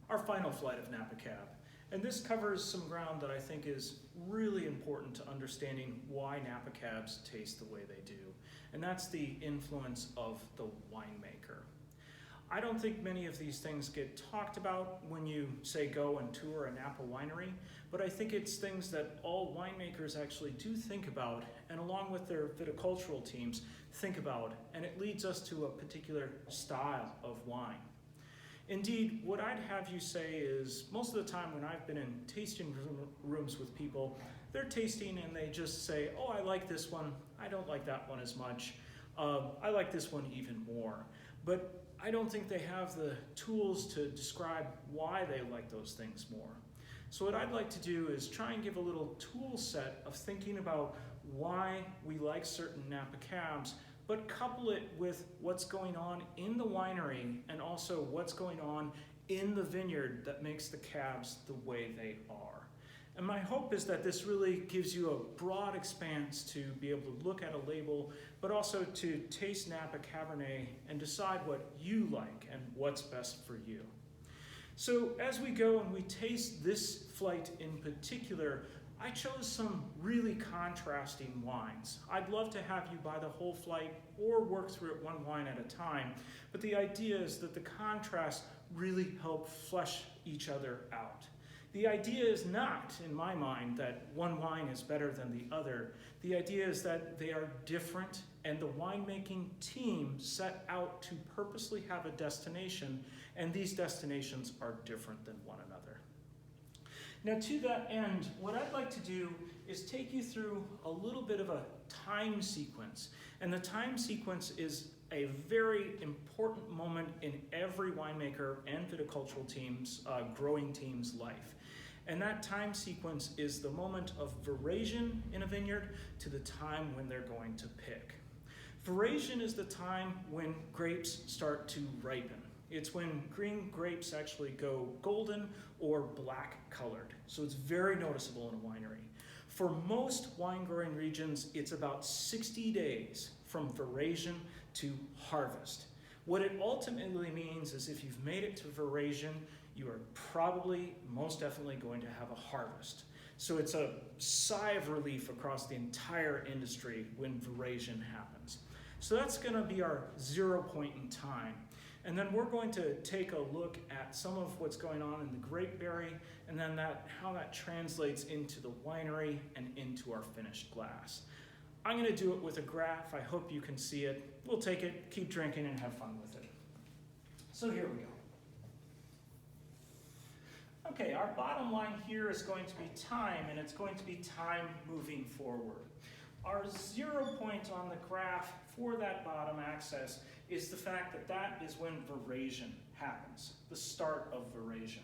our final flight of Napa Cab. And this covers some ground that I think is really important to understanding why Napa Cabs taste the way they do. And that's the influence of the winemaker. I don't think many of these things get talked about when you say go and tour a Napa winery, but I think it's things that all winemakers actually do think about, and along with their viticultural teams think about, and it leads us to a particular style of wine. Indeed, what I'd have you say is most of the time when I've been in tasting rooms with people, they're tasting and they just say, oh, I like this one, I don't like that one as much, I like this one even more. But I don't think they have the tools to describe why they like those things more. So what I'd like to do is try and give a little tool set of thinking about why we like certain Napa Cabs, but couple it with what's going on in the winery and also what's going on in the vineyard that makes the cabs the way they are. And my hope is that this really gives you a broad expanse to be able to look at a label, but also to taste Napa Cabernet and decide what you like and what's best for you. So as we go and we taste this flight in particular, I chose some really contrasting wines. I'd love to have you buy the whole flight or work through it one wine at a time, but the idea is that the contrasts really help flesh each other out. The idea is not, in my mind, that one wine is better than the other. The idea is that they are different, and the winemaking team set out to purposely have a destination, and these destinations are different than one another. Now, to that end, what I'd like to do is take you through a little bit of a time sequence. And the time sequence is a very important moment in every winemaker and viticultural team's, growing team's life. And that time sequence is the moment of veraison in a vineyard to the time when they're going to pick. Veraison is the time when grapes start to ripen. It's when green grapes actually go golden or black colored. So it's very noticeable in a winery. For most wine growing regions, it's about 60 days from veraison to harvest. What it ultimately means is if you've made it to veraison, you are probably most definitely going to have a harvest. So it's a sigh of relief across the entire industry when veraison happens. So that's going to be our 0 point in time. And then we're going to take a look at some of what's going on in the grapeberry, and then how that translates into the winery and into our finished glass. I'm going to do it with a graph. I hope you can see it. We'll take it, keep drinking, and have fun with it. So here we go. Okay, our bottom line here is going to be time, and it's going to be time moving forward. Our 0 point on the graph for that bottom axis is the fact that that is when veraison happens, the start of veraison.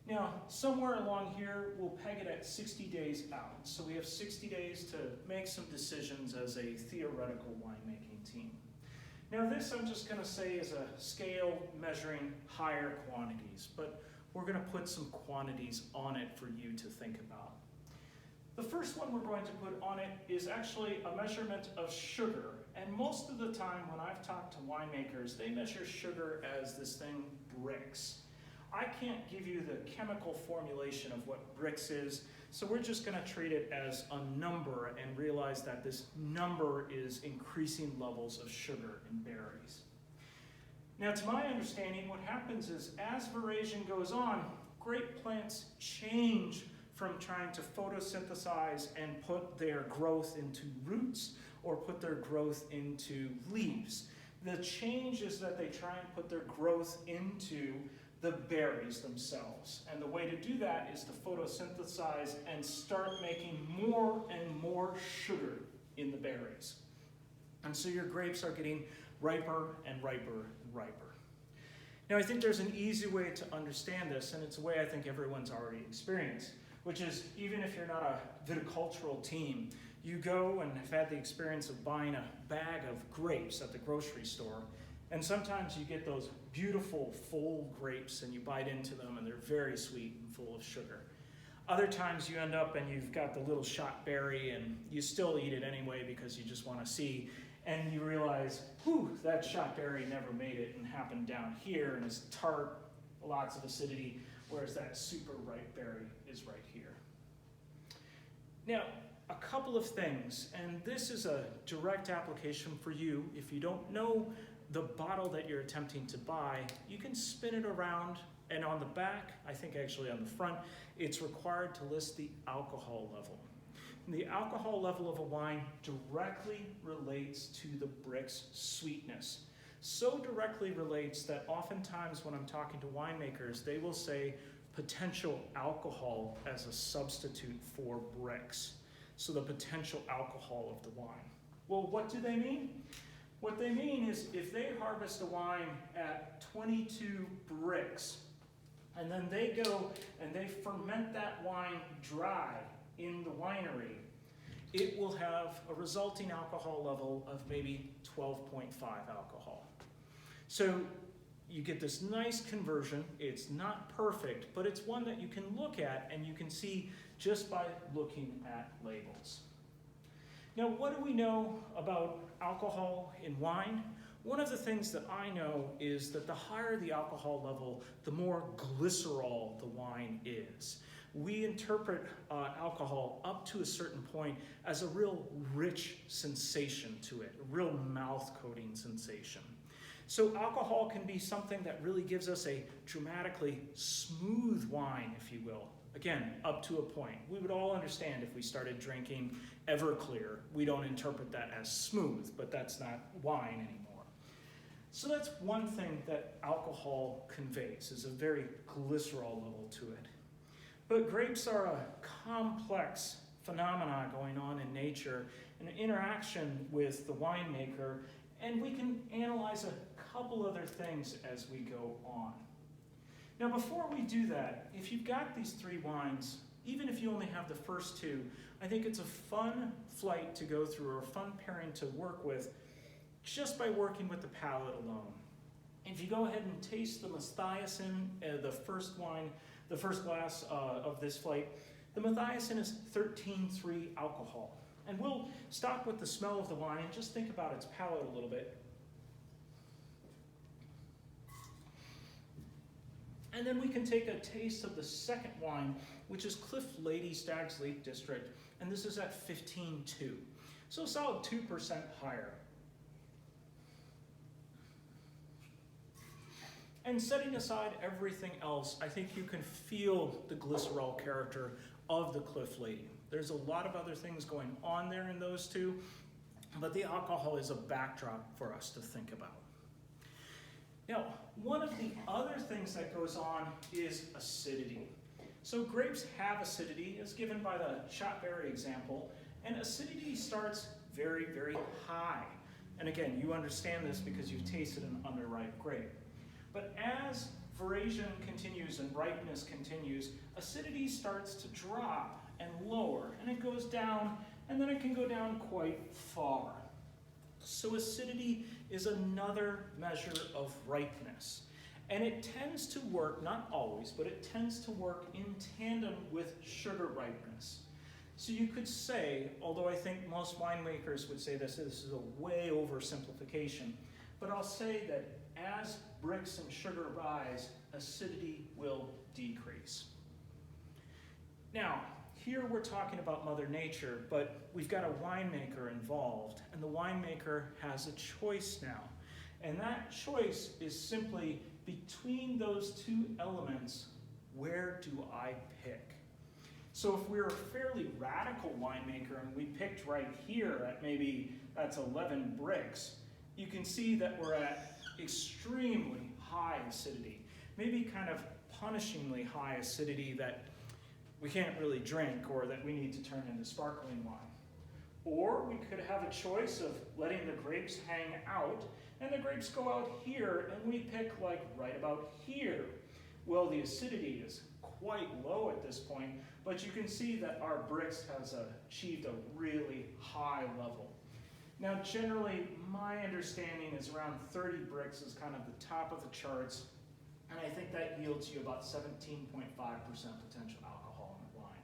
Now, somewhere along here, we'll peg it at 60 days out. So we have 60 days to make some decisions as a theoretical winemaking team. Now this I'm just going to say is a scale measuring higher quantities, but we're going to put some quantities on it for you to think about. The first one we're going to put on it is actually a measurement of sugar. And most of the time when I've talked to winemakers, they measure sugar as this thing Brix. I can't give you the chemical formulation of what Brix is, so we're just going to treat it as a number and realize that this number is increasing levels of sugar in berries. Now, to my understanding, what happens is as veraison goes on, grape plants change from trying to photosynthesize and put their growth into roots or put their growth into leaves. The change is that they try and put their growth into the berries themselves. And the way to do that is to photosynthesize and start making more and more sugar in the berries. And so your grapes are getting riper and riper and riper. Now, I think there's an easy way to understand this, and it's a way I think everyone's already experienced, which is even if you're not a viticultural team, you go and have had the experience of buying a bag of grapes at the grocery store, and sometimes you get those beautiful full grapes and you bite into them and they're very sweet and full of sugar. Other times you end up and you've got the little shot berry and you still eat it anyway because you just want to see, and you realize, whew, that shot berry never made it and happened down here and is tart lots of acidity, whereas that super ripe berry is right here. Now, a couple of things, and this is a direct application for you. If you don't know the bottle that you're attempting to buy, you can spin it around, and on the back, I think actually on the front, it's required to list the alcohol level. And the alcohol level of a wine directly relates to the brick's sweetness. So directly relates that oftentimes when I'm talking to winemakers, they will say potential alcohol as a substitute for bricks. So the potential alcohol of the wine. Well, what do they mean? What they mean is if they harvest a wine at 22 bricks, and then they go and they ferment that wine dry in the winery, it will have a resulting alcohol level of maybe 12.5 alcohol. So you get this nice conversion. It's not perfect, but it's one that you can look at and you can see just by looking at labels. Now, what do we know about alcohol in wine? One of the things that I know is that the higher the alcohol level, the more glycerol the wine is. We interpret alcohol up to a certain point as a real rich sensation to it, a real mouth-coating sensation. So alcohol can be something that really gives us a dramatically smooth wine, if you will. Again, up to a point. We would all understand if we started drinking Everclear, we don't interpret that as smooth, but that's not wine anymore. So that's one thing that alcohol conveys, is a very glycerol level to it. But grapes are a complex phenomena going on in nature, an interaction with the winemaker, and we can analyze a couple other things as we go on. Now, before we do that, if you've got these three wines, even if you only have the first two, I think it's a fun flight to go through, or a fun pairing to work with, just by working with the palate alone. If you go ahead and taste the Mathiasen, the first wine, the first glass of this flight, the Mathiasen is 13.3 alcohol. And we'll stop with the smell of the wine and just think about its palate a little bit. And then we can take a taste of the second wine, which is Cliff Lady Stag's Leap District, and this is at 15.2. So a solid 2% higher. And setting aside everything else, I think you can feel the glycerol character of the Cliff Lady. There's a lot of other things going on there in those two, but the alcohol is a backdrop for us to think about. Now, one of the other things that goes on is acidity. So grapes have acidity, as given by the shot berry example, and acidity starts very, very high. And again, you understand this because you've tasted an underripe grape. But as veraison continues and ripeness continues, acidity starts to drop and lower, and it goes down, and then it can go down quite far. So acidity is another measure of ripeness. And it tends to work, not always, but it tends to work in tandem with sugar ripeness. So you could say, although I think most winemakers would say this is a way oversimplification, but I'll say that as bricks and sugar rise, acidity will decrease. Now, here we're talking about Mother Nature, but we've got a winemaker involved, and the winemaker has a choice now. And that choice is simply between those two elements, where do I pick? So if we're a fairly radical winemaker and we picked right here at maybe that's 11 bricks, you can see that we're at extremely high acidity, maybe kind of punishingly high acidity that we can't really drink or that we need to turn into sparkling wine. Or we could have a choice of letting the grapes hang out, and the grapes go out here, and we pick like right about here. Well, the acidity is quite low at this point, but you can see that our bricks has achieved a really high level. Now, generally, my understanding is around 30 bricks is kind of the top of the charts, and I think that yields you about 17.5% potential alcohol in a wine.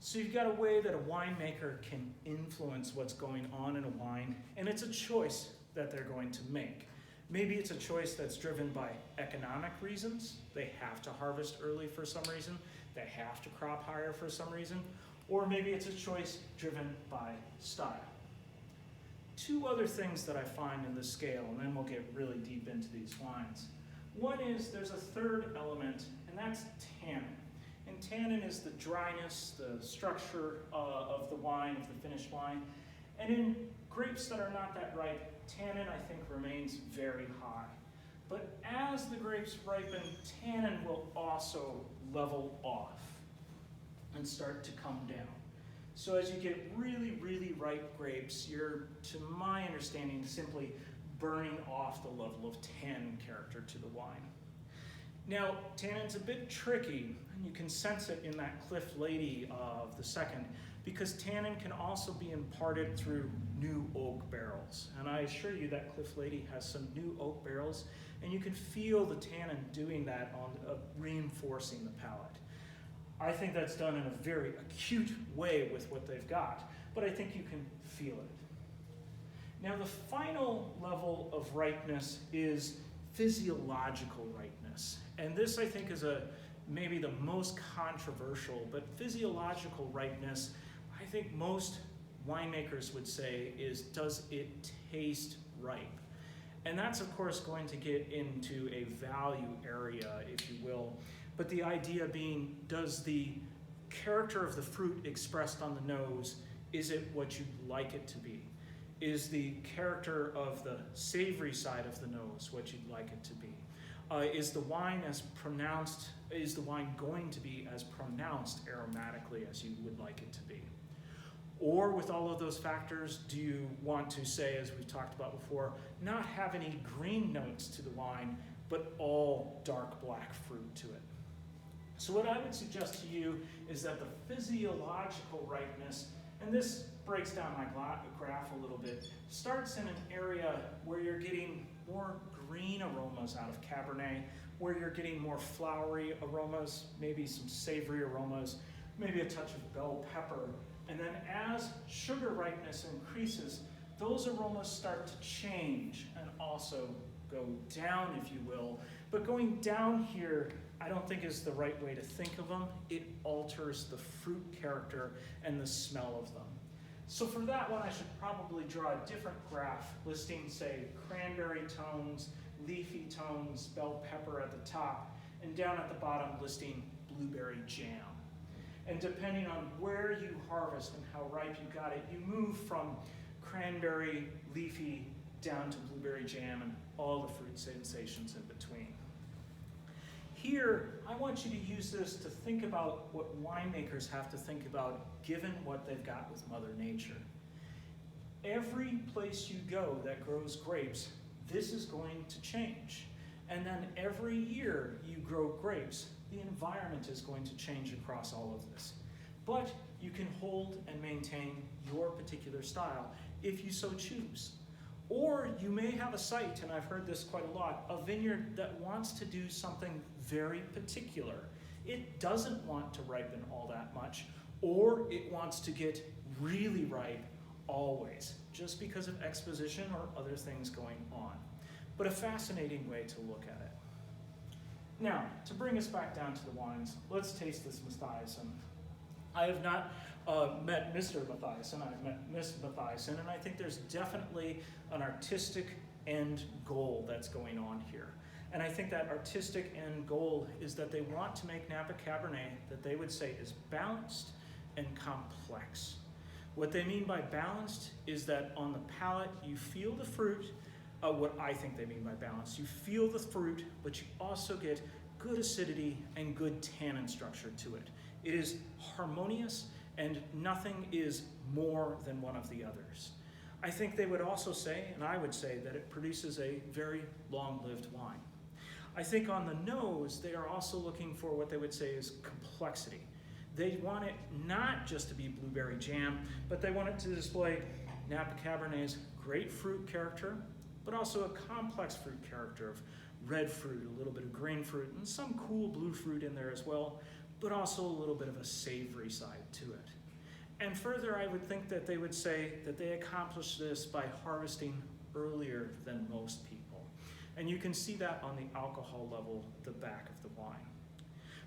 So you've got a way that a winemaker can influence what's going on in a wine, and it's a choice that they're going to make. Maybe it's a choice that's driven by economic reasons. They have to harvest early for some reason. They have to crop higher for some reason. Or maybe it's a choice driven by style. Two other things that I find in the scale, and then we'll get really deep into these wines. One is there's a third element, and that's tannin. And tannin is the dryness, the structure of the wine, of the finished wine. And in grapes that are not that ripe, tannin, I think, remains very high. But as the grapes ripen, tannin will also level off and start to come down. So as you get really, really ripe grapes, you're, to my understanding, simply burning off the level of tannin character to the wine. Now, tannin's a bit tricky, and you can sense it in that Cliff Lady of the second, because tannin can also be imparted through new oak barrels. And I assure you that Cliff Lady has some new oak barrels, and you can feel the tannin doing that on reinforcing the palate. I think that's done in a very acute way with what they've got, but I think you can feel it. Now, the final level of ripeness is physiological ripeness. And this, I think, is maybe the most controversial, but physiological ripeness, I think most winemakers would say, is, does it taste ripe? And that's, of course, going to get into a value area, if you will. But the idea being, does the character of the fruit expressed on the nose, is it what you'd like it to be? Is the character of the savory side of the nose what you'd like it to be? Is the wine going to be as pronounced aromatically as you would like it to be? Or with all of those factors, do you want to say, as we've talked about before, not have any green notes to the wine, but all dark black fruit to it? So what I would suggest to you is that the physiological ripeness, and this breaks down my graph a little bit, starts in an area where you're getting more green aromas out of Cabernet, where you're getting more flowery aromas, maybe some savory aromas, maybe a touch of bell pepper. And then as sugar ripeness increases, those aromas start to change and also go down, if you will. But going down here, I don't think is the right way to think of them. It alters the fruit character and the smell of them. So for that one, I should probably draw a different graph listing, say, cranberry tones, leafy tones, bell pepper at the top, and down at the bottom listing blueberry jam. And depending on where you harvest and how ripe you got it, you move from cranberry, leafy, down to blueberry jam and all the fruit sensations in between. Here, I want you to use this to think about what winemakers have to think about given what they've got with Mother Nature. Every place you go that grows grapes, this is going to change. And then every year you grow grapes, the environment is going to change across all of this. But you can hold and maintain your particular style if you so choose. Or you may have a site, and I've heard this quite a lot, a vineyard that wants to do something very particular. It doesn't want to ripen all that much, or it wants to get really ripe always, just because of exposition or other things going on. But a fascinating way to look at it. Now, to bring us back down to the wines, let's taste this Mathiasen. I have not met Mr. Mathiasen, I've met Miss Mathiasen, and I think there's definitely an artistic end goal that's going on here. And I think that artistic end goal is that they want to make Napa Cabernet that they would say is balanced and complex. What they mean by balanced is that on the palate you feel the fruit, what I think they mean by balanced, you feel the fruit, but you also get good acidity and good tannin structure to it. It is harmonious, and nothing is more than one of the others. I think they would also say, and I would say, that it produces a very long-lived wine. I think on the nose, they are also looking for what they would say is complexity. They want it not just to be blueberry jam, but they want it to display Napa Cabernet's great fruit character, but also a complex fruit character of red fruit, a little bit of green fruit, and some cool blue fruit in there as well, but also a little bit of a savory side to it. And further, I would think that they would say that they accomplish this by harvesting earlier than most people. And you can see that on the alcohol level at the back of the wine.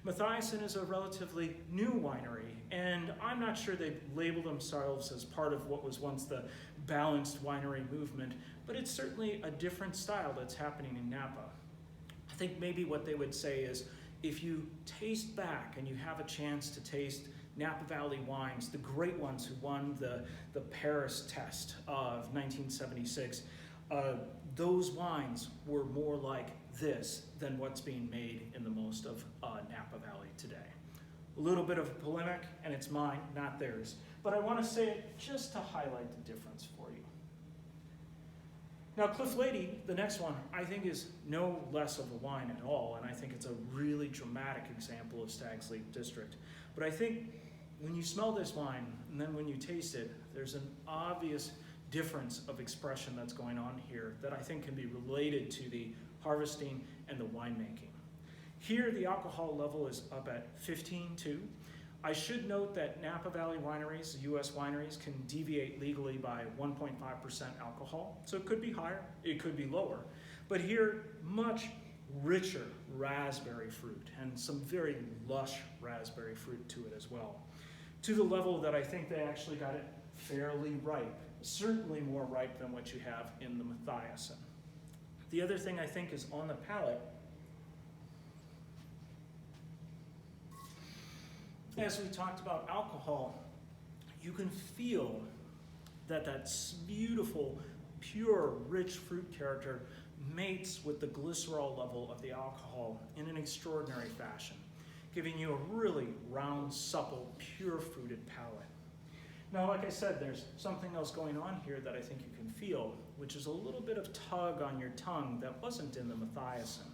Mathiasen is a relatively new winery, and I'm not sure they label themselves as part of what was once the balanced winery movement, but it's certainly a different style that's happening in Napa. I think maybe what they would say is, if you taste back and you have a chance to taste Napa Valley wines, the great ones who won the Paris test of 1976, those wines were more like this than what's being made in the most of Napa Valley today. A little bit of polemic, and it's mine, not theirs. But I want to say it just to highlight the difference for you. Now, Cliff Lady, the next one, I think is no less of a wine at all, and I think it's a really dramatic example of Stag's Leap District. But I think when you smell this wine, and then when you taste it, there's an obvious difference of expression that's going on here that I think can be related to the harvesting and the winemaking. Here, the alcohol level is up at 15.2. I should note that Napa Valley wineries, US wineries, can deviate legally by 1.5% alcohol. So it could be higher, it could be lower. But here, much richer raspberry fruit and some very lush raspberry fruit to it as well. To the level that I think they actually got it fairly ripe, certainly more ripe than what you have in the Mathiasen. The other thing I think is on the palate, as we talked about alcohol, you can feel that beautiful, pure, rich fruit character mates with the glycerol level of the alcohol in an extraordinary fashion, giving you a really round, supple, pure fruited palate. Now, like I said, there's something else going on here that I think you can feel, which is a little bit of tug on your tongue that wasn't in the Mathiasen.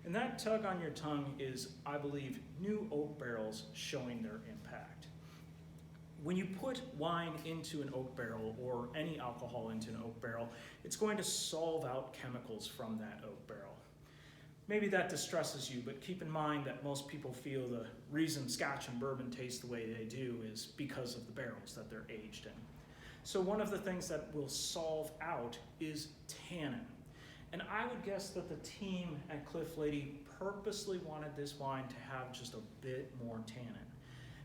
And that tug on your tongue is, I believe, new oak barrels showing their impact. When you put wine into an oak barrel or any alcohol into an oak barrel, it's going to solve out chemicals from that oak barrel. Maybe that distresses you, but keep in mind that most people feel the reason Scotch and bourbon taste the way they do is because of the barrels that they're aged in. So one of the things that will solve out is tannin. And I would guess that the team at Cliff Lady purposely wanted this wine to have just a bit more tannin,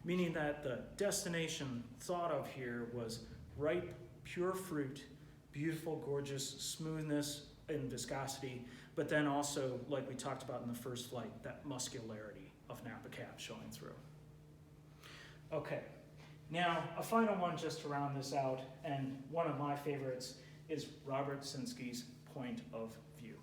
meaning that the destination thought of here was ripe, pure fruit, beautiful, gorgeous smoothness and viscosity, but then also, like we talked about in the first flight, that muscularity of Napa Cab showing through. Okay, now a final one just to round this out, and one of my favorites is Robert Sinski's point of view.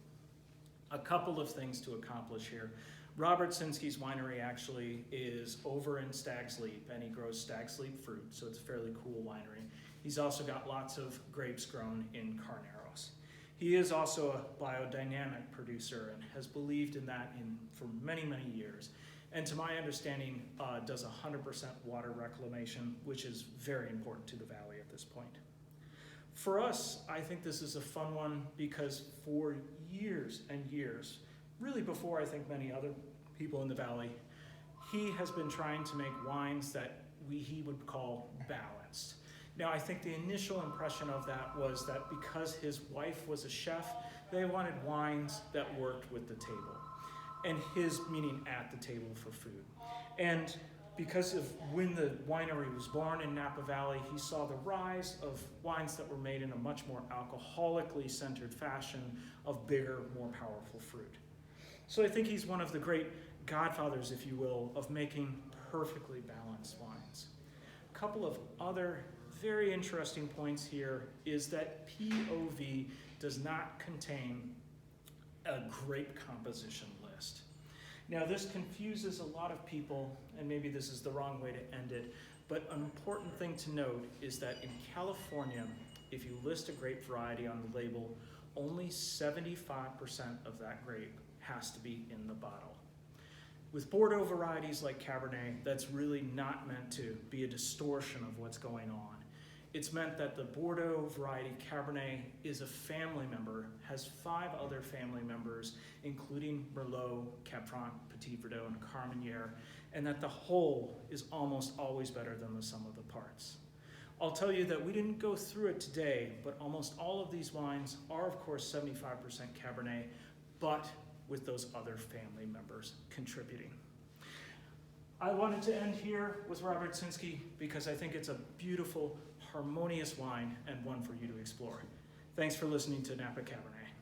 A couple of things to accomplish here. Robert Sinski's winery actually is over in Stag's Leap, and he grows Stag's Leap fruit, so it's a fairly cool winery. He's also got lots of grapes grown in Carneros. He is also a biodynamic producer and has believed in that for many, many years. And to my understanding, does 100% water reclamation, which is very important to the valley at this point. For us, I think this is a fun one because for years and years, really before I think many other people in the valley, he has been trying to make wines that he would call balanced. Now, I think the initial impression of that was that because his wife was a chef, they wanted wines that worked with the table, and his meaning at the table for food. And because of when the winery was born in Napa Valley, he saw the rise of wines that were made in a much more alcoholically centered fashion of bigger, more powerful fruit. So I think he's one of the great godfathers, if you will, of making perfectly balanced wines. A couple of other very interesting points here is that POV does not contain a grape composition list. Now, this confuses a lot of people, and maybe this is the wrong way to end it, but an important thing to note is that in California, if you list a grape variety on the label, only 75% of that grape has to be in the bottle. With Bordeaux varieties like Cabernet, that's really not meant to be a distortion of what's going on. It's meant that the Bordeaux variety Cabernet is a family member, has 5 other family members, including Merlot, Cab Franc, Petit Verdot, and Carmenere, and that the whole is almost always better than the sum of the parts. I'll tell you that we didn't go through it today, but almost all of these wines are, of course, 75% Cabernet, but with those other family members contributing. I wanted to end here with Robert Sinski because I think it's a beautiful, harmonious wine and one for you to explore. Thanks for listening to Napa Cabernet.